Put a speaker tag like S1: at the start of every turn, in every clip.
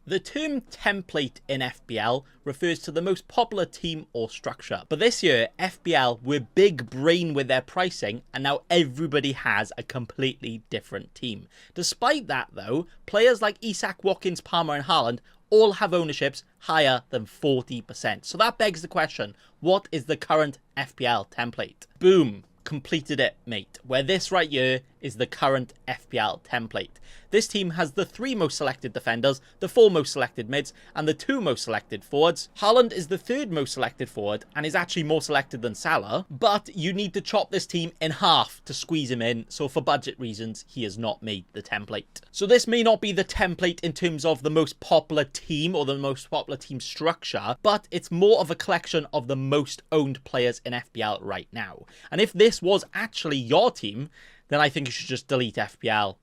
S1: The term template in FPL refers to the most popular team or structure. But this year, FPL were big brain with their pricing, and now everybody has a completely different team. Despite that though, players like Isak, Watkins, Palmer and Haaland all have ownerships higher than 40%. So that begs the question, what is the current FPL template? Boom. Completed it, mate, where this right here is the current FPL template. This team has the 3 most selected defenders, the 4 most selected mids, and the 2 most selected forwards. Haaland is the 3rd most selected forward and is actually more selected than Salah, but you need to chop this team in half to squeeze him in, so for budget reasons, he has not made the template. So this may not be the template in terms of the most popular team or the most popular team structure, but it's more of a collection of the most owned players in FPL right now. And if this was actually your team, then I think you should just delete FPL.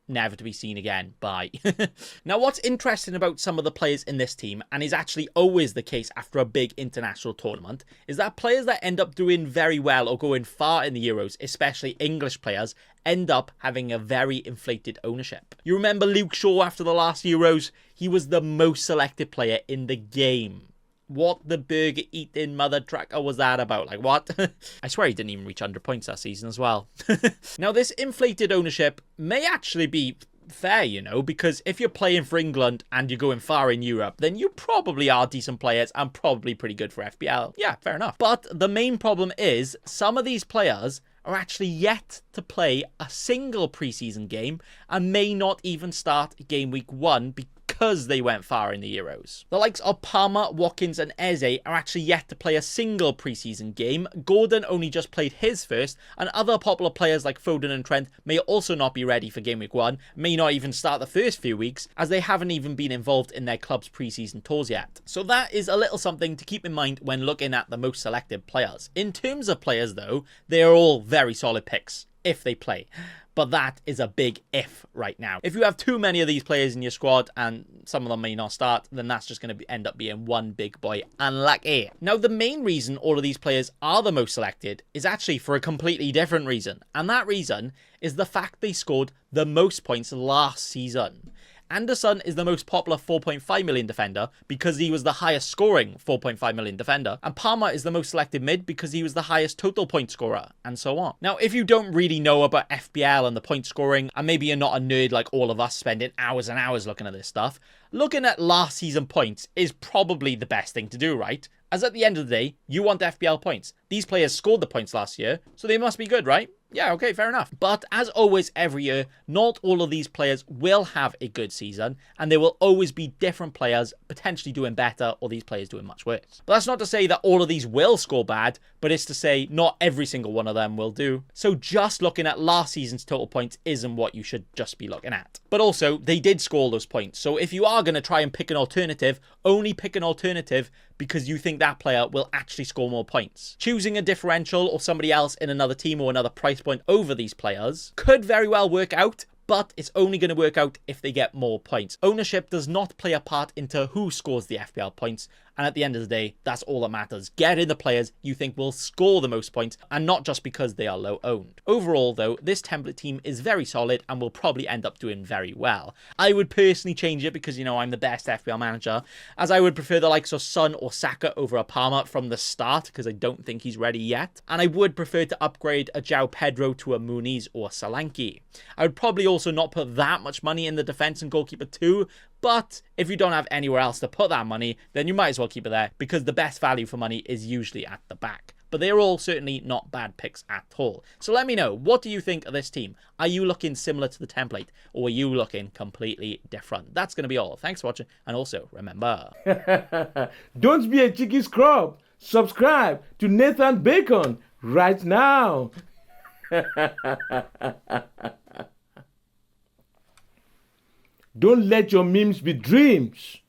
S1: Never to be seen again. Bye. Now, what's interesting about some of the players in this team, and is actually always the case after a big international tournament, is that players that end up doing very well or going far in the Euros, especially English players, end up having a very inflated ownership. You remember Luke Shaw after the last Euros? He was the most selected player in the game. What the burger eating mother trucker was that about? Like, what? I swear he didn't even reach 100 points that season as well. Now, this inflated ownership may actually be fair, you know, because if you're playing for England and you're going far in Europe, then you probably are decent players and probably pretty good for FPL. Yeah, fair enough. But the main problem is some of these players are actually yet to play a single preseason game and may not even start game week 1 because they went far in the Euros. The likes of Palmer, Watkins and Eze are actually yet to play a single preseason game. Gordon only just played his first, and other popular players like Foden and Trent may also not be ready for game week 1, may not even start the first few weeks, as they haven't even been involved in their club's preseason tours yet. So that is a little something to keep in mind when looking at the most selected players. In terms of players though, they are all very solid picks, if they play. But that is a big if right now. If you have too many of these players in your squad and some of them may not start, then that's just going to end up being one big boy unlucky. Now, the main reason all of these players are the most selected is actually for a completely different reason. And that reason is the fact they scored the most points last season. Anderson is the most popular 4.5 million defender because he was the highest scoring 4.5 million defender. And Palmer is the most selected mid because he was the highest total point scorer, and so on. Now, if you don't really know about FPL and the point scoring, and maybe you're not a nerd like all of us spending hours and hours looking at this stuff, looking at last season points is probably the best thing to do, right? As at the end of the day, you want FPL points. These players scored the points last year, so they must be good, right? Yeah, okay, fair enough. But as always every year, not all of these players will have a good season, and there will always be different players potentially doing better or these players doing much worse. But that's not to say that all of these will score bad, but it's to say not every single one of them will do. So just looking at last season's total points isn't what you should just be looking at. But also, they did score those points. So if you are going to try and pick an alternative, only pick an alternative because you think that player will actually score more points. Choosing a differential or somebody else in another team or another price point over these players could very well work out, but it's only going to work out if they get more points. Ownership does not play a part into who scores the FPL points, and at the end of the day, that's all that matters. Get in the players you think will score the most points, and not just because they are low owned. Overall though, this template team is very solid and will probably end up doing very well. I would personally change it because, you know, I'm the best FPL manager, as I would prefer the likes of Son or Saka over a Palmer from the start, because I don't think he's ready yet. And I would prefer to upgrade a João Pedro to a Muniz or Solanke. I would probably also not put that much money in the defense and goalkeeper too, but if you don't have anywhere else to put that money, then you might as well keep it there, because the best value for money is usually at the back. But they're all certainly not bad picks at all. So let me know, what do you think of this team? Are you looking similar to the template, or are you looking completely different? That's going to be all. Thanks for watching, and also remember,
S2: don't be a cheeky scrub. Subscribe to Nathan Bacon right now. Don't let your memes be dreams.